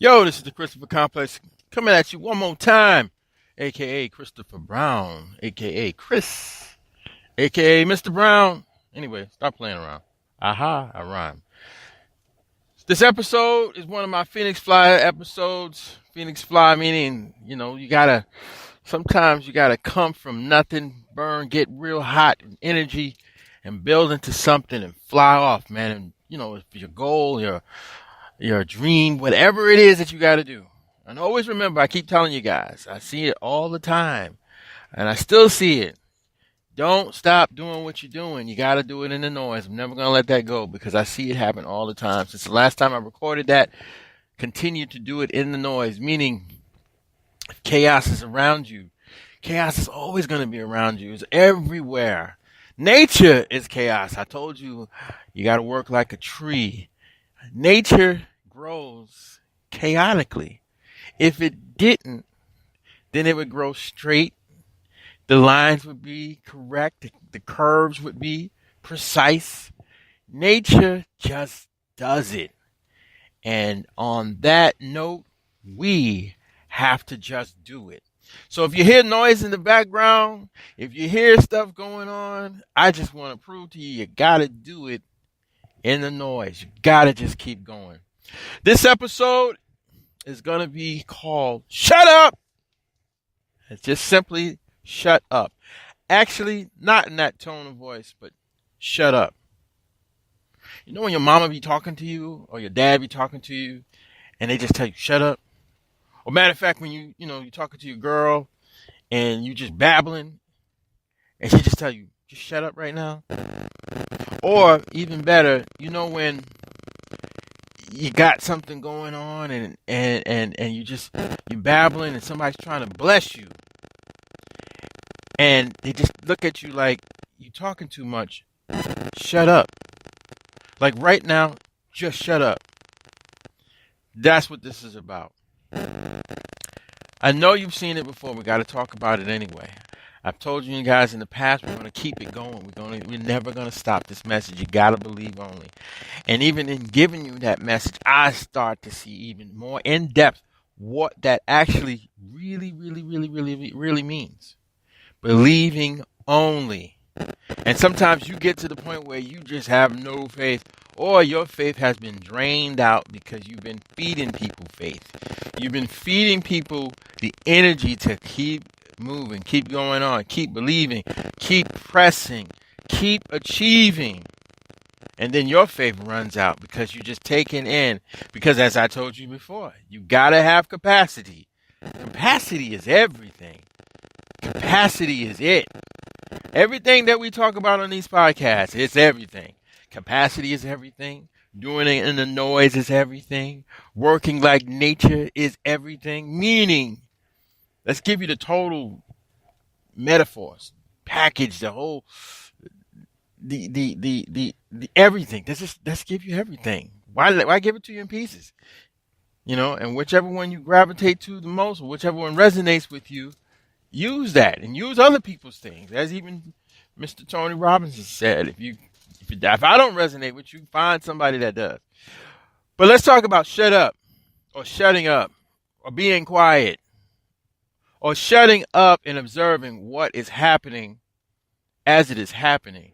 Yo, this is the Christopher Complex coming at you one more time, aka Christopher Brown, aka Chris, aka Mr. Brown. Anyway, stop playing around. Aha, I rhyme. This episode is one of my Phoenix Fly episodes. Phoenix Fly meaning, sometimes you gotta come from nothing, burn, get real hot and energy, and build into something and fly off, man. And, if your goal, your dream, whatever it is that you got to do. And always remember, I keep telling you guys, I see it all the time, and I still see it. Don't stop doing what you're doing. You got to do it in the noise. I'm never going to let that go because I see it happen all the time. Since the last time I recorded that, continue to do it in the noise, meaning if chaos is around you, chaos is always going to be around you. It's everywhere. Nature is chaos. I told you, you got to work like a tree. Nature grows chaotically. If it didn't, then it would grow straight. The lines would be correct. The curves would be precise. Nature just does it. And on that note, we have to just do it. So if you hear noise in the background, if you hear stuff going on, I just want to prove to you, you got to do it in the noise. You got to just keep going. This episode is going to be called Shut Up. It's just simply shut up. Actually, not in that tone of voice, but shut up. You know when your mama be talking to you or your dad be talking to you and they just tell you shut up? Or matter of fact, when you're talking to your girl and you just babbling and she just tell you, just shut up right now. Or even better, when you got something going on and you babbling and somebody's trying to bless you and they just look at you like you talking too much. Shut up. Like right now, just shut up. That's what this is about. I know you've seen it before. We got to talk about it anyway. I've told you guys in the past we're going to keep it going. We're never going to stop this message. You got to believe only. And even in giving you that message, I start to see even more in depth what that actually really, really, really, really, really means. Believing only. And sometimes you get to the point where you just have no faith, or your faith has been drained out because you've been feeding people faith. You've been feeding people the energy to keep moving, keep going on, keep believing, keep pressing, keep achieving. And then your faith runs out because you're just taking in. Because as I told you before, you got to have capacity. Capacity is everything. Capacity is it. Everything that we talk about on these podcasts, it's everything. Capacity is everything. Doing it in the noise is everything. Working like nature is everything. Meaning, let's give you the total metaphors, package, the whole, the everything. Let's give you everything. Why give it to you in pieces? And whichever one you gravitate to the most, or whichever one resonates with you, use that and use other people's things. As even Mr. Tony Robbins said, if I don't resonate with you, find somebody that does. But let's talk about shut up, or shutting up, or being quiet, or shutting up and observing what is happening as it is happening.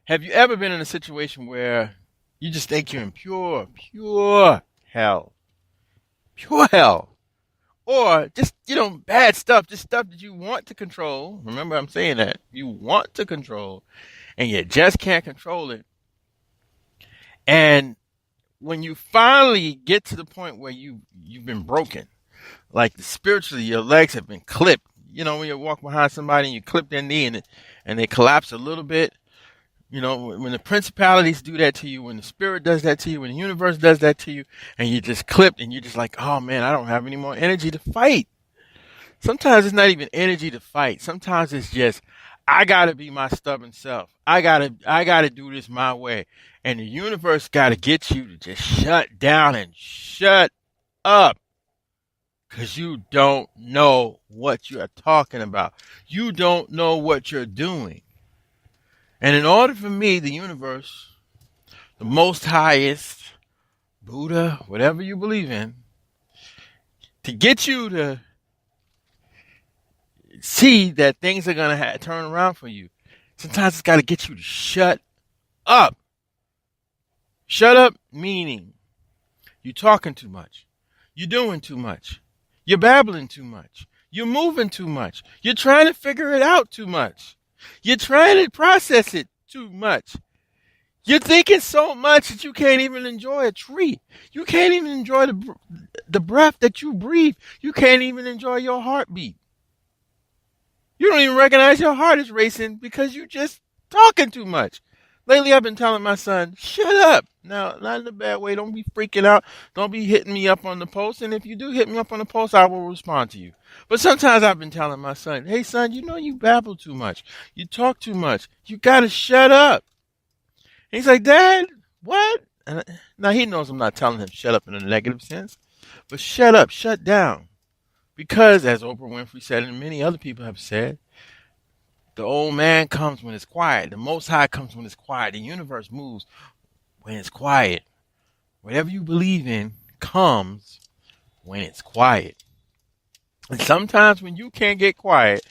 Have you ever been in a situation where you just think you're in pure hell? Pure hell. Or just, bad stuff, just stuff that you want to control. Remember, I'm saying that. You want to control, and you just can't control it. And when you finally get to the point where you've been broken, like spiritually, your legs have been clipped. When you walk behind somebody and you clip their knee and they collapse a little bit. When the principalities do that to you, when the spirit does that to you, when the universe does that to you, and you're just clipped and you're just like, oh man, I don't have any more energy to fight. Sometimes it's not even energy to fight. Sometimes it's just, I gotta be my stubborn self. I gotta do this my way. And the universe gotta get you to just shut down and shut up. Cause you don't know what you are talking about. You don't know what you're doing. And in order for me, the universe, the most highest, Buddha, whatever you believe in, to get you to see that things are going to turn around for you. Sometimes it's got to get you to shut up. Shut up meaning you're talking too much. You're doing too much. You're babbling too much. You're moving too much. You're trying to figure it out too much. You're trying to process it too much. You're thinking so much that you can't even enjoy a tree. You can't even enjoy the breath that you breathe. You can't even enjoy your heartbeat. You don't even recognize your heart is racing because you just talking too much. Lately, I've been telling my son, shut up. Now, not in a bad way. Don't be freaking out. Don't be hitting me up on the post. And if you do hit me up on the post, I will respond to you. But sometimes I've been telling my son, hey, son, you know you babble too much. You talk too much. You got to shut up. And he's like, Dad, what? Now, he knows I'm not telling him shut up in a negative sense. But shut up, shut down. Because, as Oprah Winfrey said and many other people have said, the old man comes when it's quiet. The Most High comes when it's quiet. The universe moves when it's quiet. Whatever you believe in comes when it's quiet. And sometimes when you can't get quiet,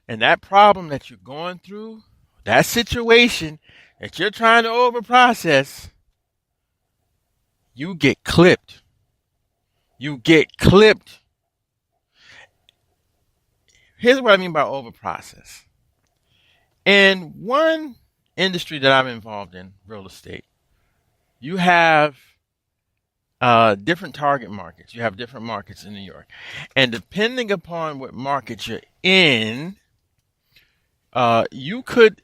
and that problem that you're going through, that situation that you're trying to overprocess, you get clipped. You get clipped. Here's what I mean by overprocess. In one industry that I'm involved in, real estate, you have different target markets. You have different markets in New York. And depending upon what market you're in, you could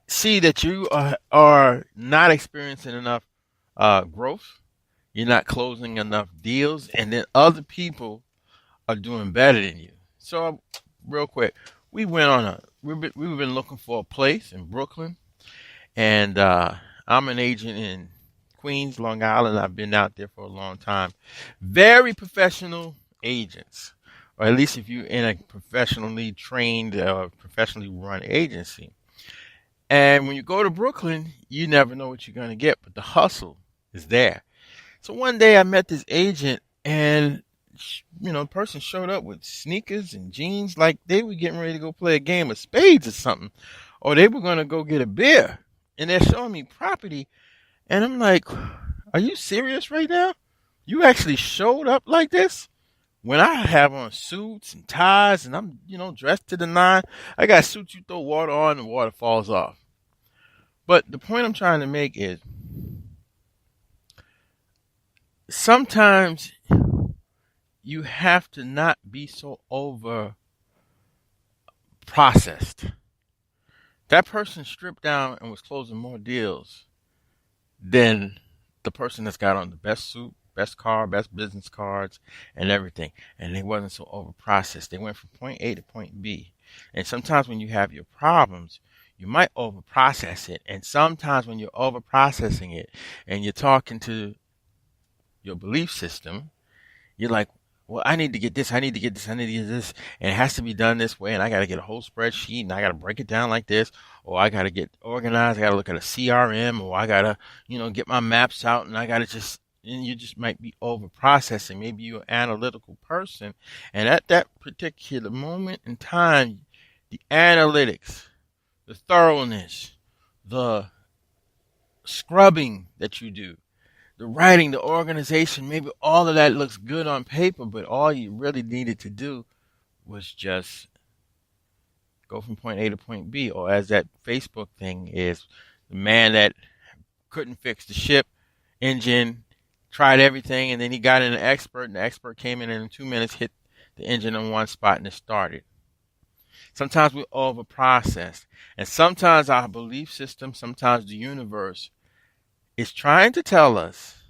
see that you are not experiencing enough growth. You're not closing enough deals. And then other people are doing better than you. So, real quick, we've been looking for a place in Brooklyn, and I'm an agent in Queens, Long Island. I've been out there for a long time. Very professional agents, or at least if you're in a professionally trained, professionally run agency. And when you go to Brooklyn, you never know what you're going to get, but the hustle is there. So one day I met this agent, and the person showed up with sneakers and jeans like they were getting ready to go play a game of spades or something. Or they were going to go get a beer. And they're showing me property. And I'm like, are you serious right now? You actually showed up like this? When I have on suits and ties and I'm, dressed to the nine, I got suits you throw water on and water falls off. But the point I'm trying to make is sometimes you have to not be so over processed. That person stripped down and was closing more deals than the person that's got on the best suit, best car, best business cards, and everything. And they wasn't so over processed. They went from point A to point B. And sometimes when you have your problems, you might over process it. And sometimes when you're over processing it and you're talking to your belief system, you're like, well, I need to get this, I need to get this, I need to get this, and it has to be done this way, and I got to get a whole spreadsheet, and I got to break it down like this, or I got to get organized, I got to look at a CRM, or I got to, get my maps out, and I got to and you just might be over processing. Maybe you're an analytical person, and at that particular moment in time, the analytics, the thoroughness, the scrubbing that you do, the writing, the organization, maybe all of that looks good on paper, but all you really needed to do was just go from point A to point B. Or as that Facebook thing is, the man that couldn't fix the ship engine, tried everything, and then he got in an expert, and the expert came in 2 minutes, hit the engine in one spot, and it started. Sometimes we overprocess. And sometimes our belief system, sometimes the universe, is trying to tell us,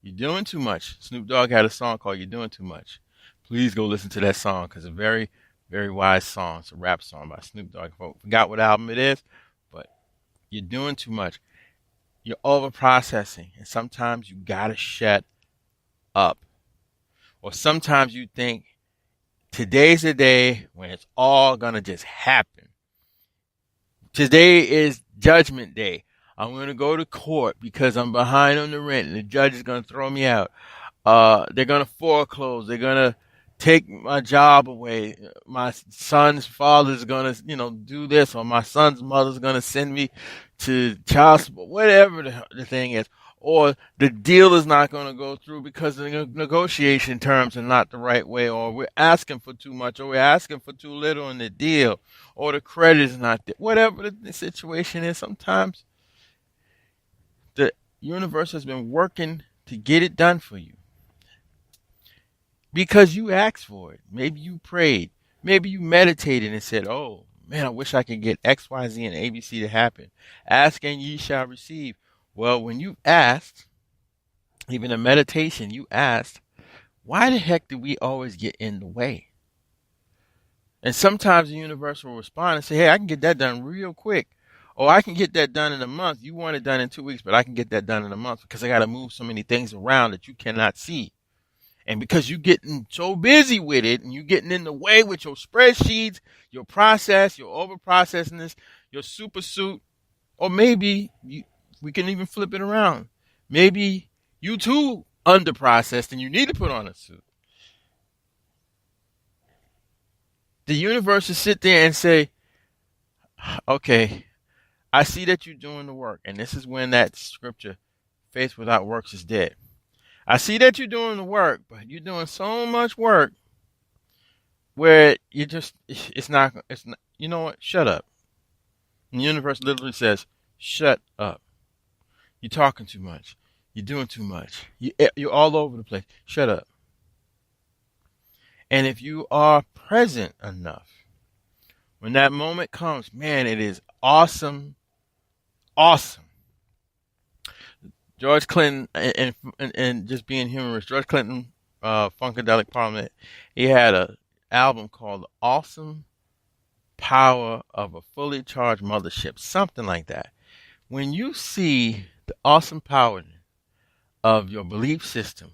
you're doing too much. Snoop Dogg had a song called You're Doing Too Much. Please go listen to that song because it's a very, very wise song. It's a rap song by Snoop Dogg. I forgot what album it is, but you're doing too much. You're over-processing, and sometimes you got to shut up. Or sometimes you think, today's the day when it's all going to just happen. Today is Judgment Day. I'm going to go to court because I'm behind on the rent and the judge is going to throw me out. They're gonna foreclose. They're gonna take my job away. My son's father's gonna, do this, or my son's mother's gonna send me to child support, whatever the thing is. Or the deal is not going to go through because the negotiation terms are not the right way, or we're asking for too much, or we're asking for too little in the deal, or the credit is not there. Whatever the situation is, sometimes the universe has been working to get it done for you because you asked for it. Maybe you prayed. Maybe you meditated and said, oh, man, I wish I could get X, Y, Z, and ABC to happen. Ask and ye shall receive. Well, when you asked, even in meditation, you asked, why the heck do we always get in the way? And sometimes the universe will respond and say, hey, I can get that done real quick. Or I can get that done in a month. You want it done in 2 weeks, but I can get that done in a month because I got to move so many things around that you cannot see. And because you're getting so busy with it and you're getting in the way with your spreadsheets, your process, your over processing this, your super suit, or maybe we can even flip it around. Maybe you too under processed and you need to put on a suit. The universe will sit there and say, okay, I see that you're doing the work. And this is when that scripture, faith without works is dead. I see that you're doing the work, but you're doing so much work where it's not, you know what? Shut up. And the universe literally says, shut up. You're talking too much. You're doing too much. You're all over the place. Shut up. And if you are present enough, when that moment comes, man, it is awesome. Awesome. George Clinton, and just being humorous, George Clinton, Funkadelic Parliament, he had an album called The Awesome Power of a Fully Charged Mothership, something like that. When you see the awesome power of your belief system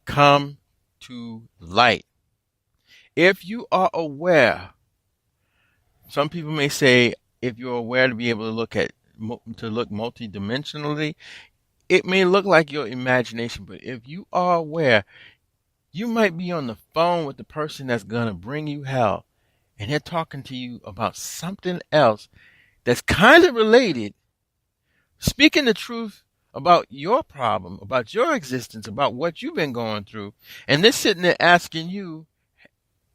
come to light, if you are aware, some people may say, if you're aware to be able to look multidimensionally, it may look like your imagination, but if you are aware, you might be on the phone with the person that's going to bring you hell, and they're talking to you about something else that's kind of related, speaking the truth about your problem, about your existence, about what you've been going through, and they're sitting there asking you,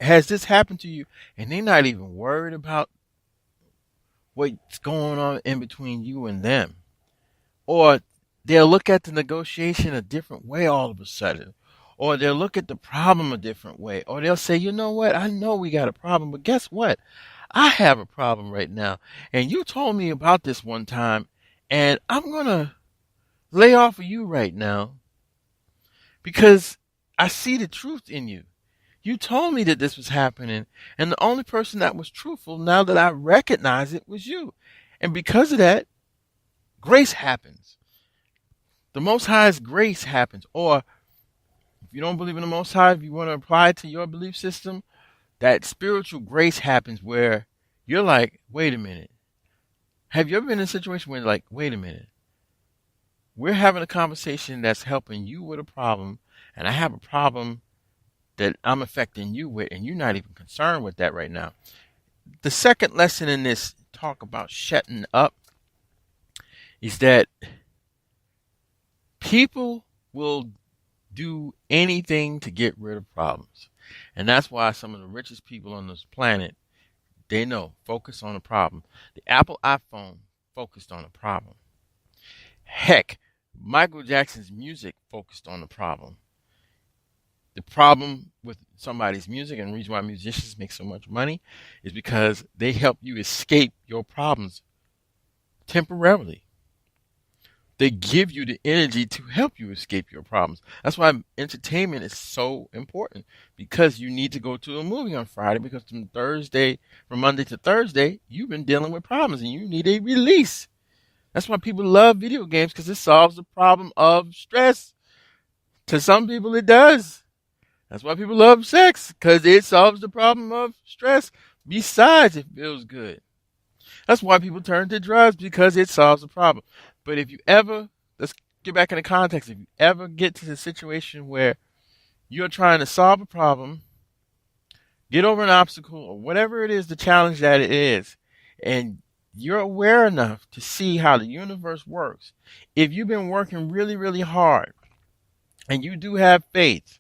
has this happened to you? And they're not even worried about what's going on in between you and them. Or they'll look at the negotiation a different way all of a sudden. Or they'll look at the problem a different way. Or they'll say, you know what? I know we got a problem, but guess what? I have a problem right now. And you told me about this one time, and I'm going to lay off of you right now because I see the truth in you. You told me that this was happening, and the only person that was truthful, now that I recognize it, was you. And because of that, grace happens. The Most High's grace happens. Or if you don't believe in the Most High, if you want to apply it to your belief system, that spiritual grace happens where you're like, wait a minute. Have you ever been in a situation where you're like, wait a minute. We're having a conversation that's helping you with a problem, and I have a problem that I'm affecting you with, and you're not even concerned with that right now. The second lesson in this talk about shutting up is that people will do anything to get rid of problems. And that's why some of the richest people on this planet, they know, focus on a problem. The Apple iPhone focused on a problem. Heck, Michael Jackson's music focused on the problem. The problem with somebody's music, and the reason why musicians make so much money, is because they help you escape your problems temporarily. They give you the energy to help you escape your problems. That's why entertainment is so important, because you need to go to a movie on Friday, because from Monday to Thursday, you've been dealing with problems and you need a release. That's why people love video games, because it solves the problem of stress. To some people, it does. That's why people love sex, because it solves the problem of stress. Besides, it feels good. That's why people turn to drugs, because it solves the problem. But if you ever, let's get back in the context, if you ever get to the situation where You're trying to solve a problem, get over an obstacle, or whatever it is, the challenge that it is, and you're aware enough to see how the universe works. If you've been working really, really hard and you do have faith,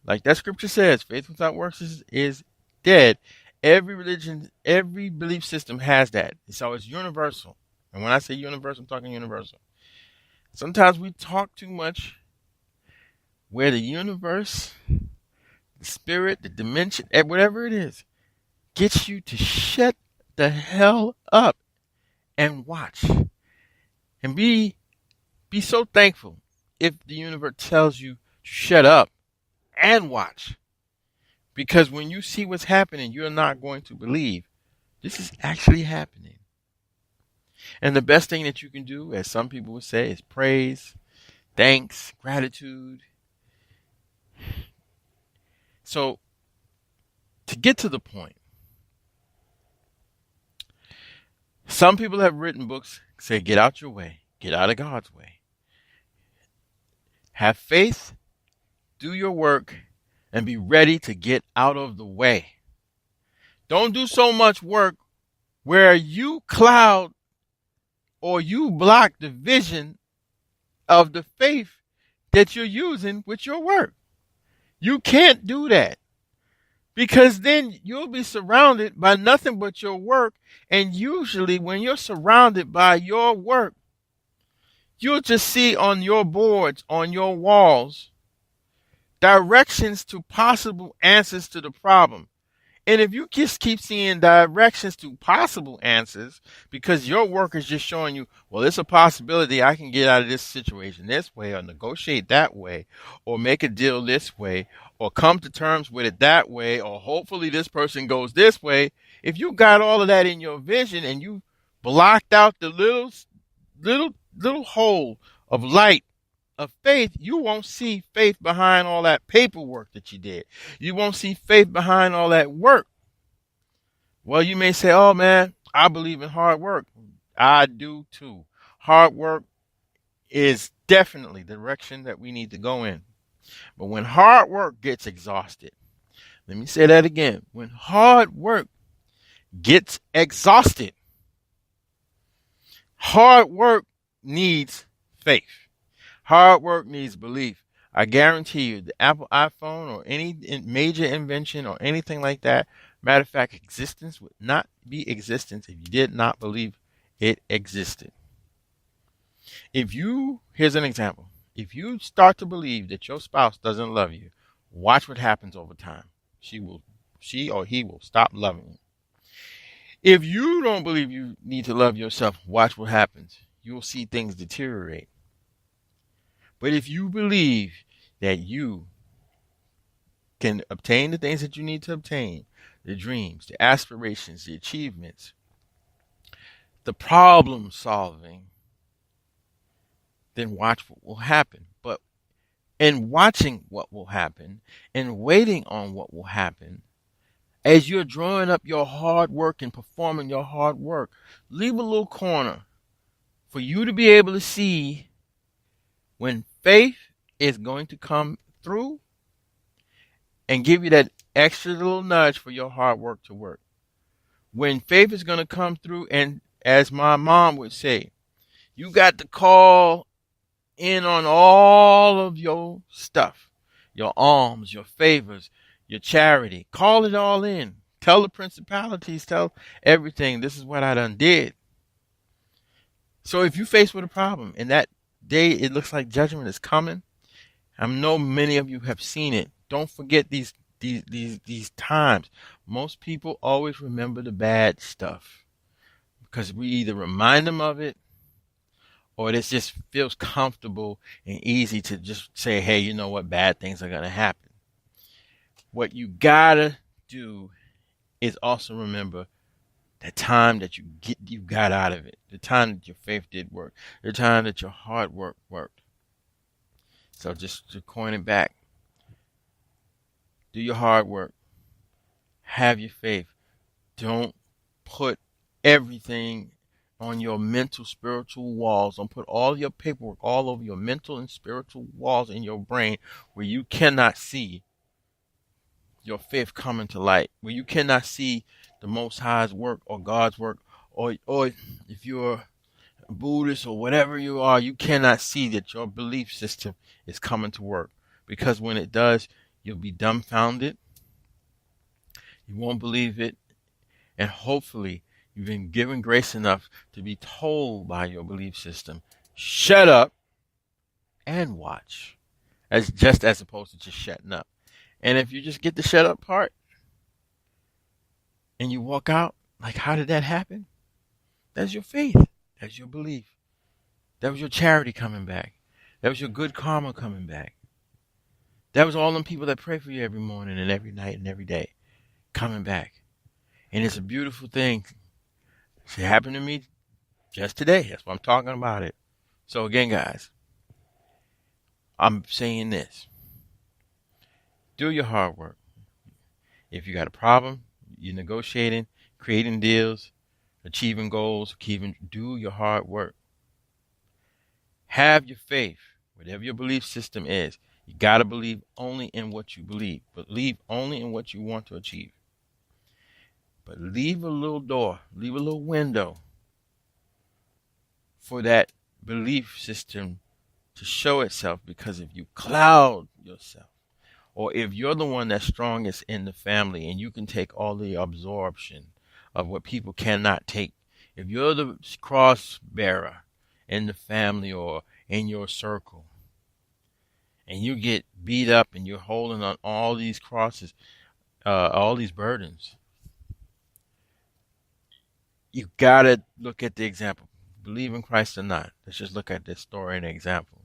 like that scripture says, faith without works is dead. Every religion, every belief system has that. So it's universal. And when I say universal, I'm talking universal. Sometimes we talk too much where the universe, the spirit, the dimension, whatever it is, gets you to shut the hell up and watch. And be so thankful if the universe tells you to shut up and watch. Because when you see what's happening, you're not going to believe this is actually happening. And the best thing that you can do, as some people would say, is praise, thanks, gratitude. So, to get to the point, some people have written books say, get out your way, get out of God's way. Have faith, do your work, and be ready to get out of the way. Don't do so much work where you cloud or you block the vision of the faith that you're using with your work. You can't do that, because then you'll be surrounded by nothing but your work. And usually when you're surrounded by your work, you'll just see on your boards, on your walls, directions to possible answers to the problem. And if you just keep seeing directions to possible answers, because your work is just showing you, well, it's a possibility I can get out of this situation this way, or negotiate that way, or make a deal this way, or come to terms with it that way, or hopefully this person goes this way. If you got all of that in your vision and you blocked out the little hole of light of faith, you won't see faith behind all that paperwork that you did. You won't see faith behind all that work. Well, you may say, oh man, I believe in hard work. I do too. Hard work is definitely the direction that we need to go in. But when hard work gets exhausted, let me say that again. When hard work gets exhausted, hard work needs faith. Hard work needs belief. I guarantee you, the Apple iPhone or any major invention or anything like that, matter of fact, existence would not be existence if you did not believe it existed. Here's an example. If you start to believe that your spouse doesn't love you, watch what happens over time. She or he will stop loving you. If you don't believe you need to love yourself, watch what happens. You'll see things deteriorate. But if you believe that you can obtain the things that you need to obtain, the dreams, the aspirations, the achievements, the problem solving, then watch what will happen. But in watching what will happen and waiting on what will happen, as you're drawing up your hard work and performing your hard work, leave a little corner for you to be able to see when faith is going to come through and give you that extra little nudge for your hard work to work. When faith is going to come through, and as my mom would say, you got to call in on all of your stuff, your alms, your favors, your charity. Call it all in. Tell the principalities, tell everything, this is what I done did. So if you face with a problem and that day it looks like judgment is coming, I know many of you have seen it. Don't forget these times. Most people always remember the bad stuff because we either remind them of it or it just feels comfortable and easy to just say, hey, you know what, bad things are going to happen. What you gotta do is also remember the time that you got out of it, the time that your faith did work, the time that your hard work worked. So just to coin it back, do your hard work, have your faith. Don't put everything on your mental, spiritual walls. Don't put all your paperwork all over your mental and spiritual walls in your brain where you cannot see your faith coming to light, where you cannot see the Most High's work or God's work, or if you're Buddhist or whatever you are, you cannot see that your belief system is coming to work. Because when it does, you'll be dumbfounded. You won't believe it. And hopefully, you've been given grace enough to be told by your belief system, shut up and watch. As opposed to just shutting up. And if you just get the shut up part and you walk out, like, how did that happen? That's your faith. That's your belief. That was your charity coming back. That was your good karma coming back. That was all them people that pray for you every morning and every night and every day coming back. And it's a beautiful thing. It happened to me just today. That's why I'm talking about it. So again, guys, I'm saying this. Do your hard work. If you got a problem, you're negotiating, creating deals, achieving goals, do your hard work. Have your faith, whatever your belief system is. You got to believe only in what you believe. Believe only in what you want to achieve. But leave a little door, leave a little window for that belief system to show itself, because if you cloud yourself, or if you're the one that's strongest in the family and you can take all the absorption of what people cannot take, if you're the cross bearer in the family or in your circle, and you get beat up and you're holding on all these crosses, all these burdens, you gotta look at the example. Believe in Christ or not. Let's just look at this story and example.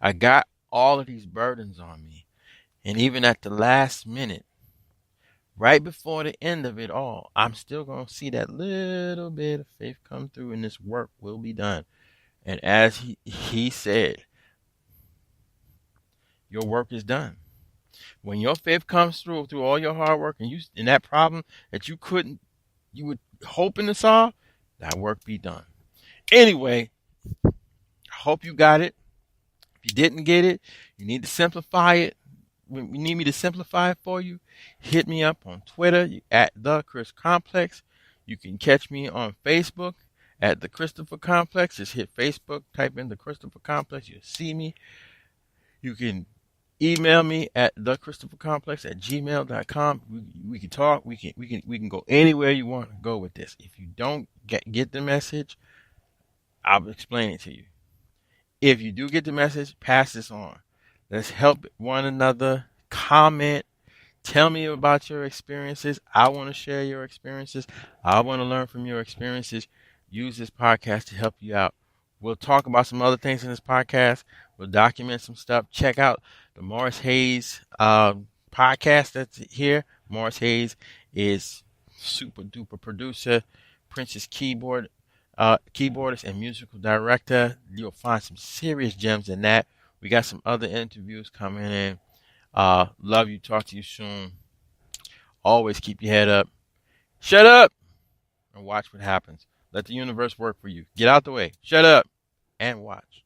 I got all of these burdens on me. And even at the last minute, right before the end of it all, I'm still going to see that little bit of faith come through and this work will be done. And as he said, your work is done. When your faith comes through all your hard work, and you in that problem that you were hoping to solve, that work be done. Anyway, I hope you got it. If you didn't get it, you need to simplify it. When you need me to simplify it for you, hit me up on Twitter at The Chris Complex. You can catch me on Facebook at The Christopher Complex. Just hit Facebook, type in The Christopher Complex. You'll see me. You can email me at thechristophercomplex@gmail.com. We can talk. We can go anywhere you want to go with this. If you don't get the message, I'll explain it to you. If you do get the message, pass this on. Let's help one another. Comment. Tell me about your experiences. I want to share your experiences. I want to learn from your experiences. Use this podcast to help you out. We'll talk about some other things in this podcast. We'll document some stuff. Check out the Morris Hayes podcast that's here. Morris Hayes is super duper producer, Prince's keyboardist and musical director. You'll find some serious gems in that. We got some other interviews coming in. Love you. Talk to you soon. Always keep your head up. Shut up and watch what happens. Let the universe work for you. Get out the way. Shut up and watch.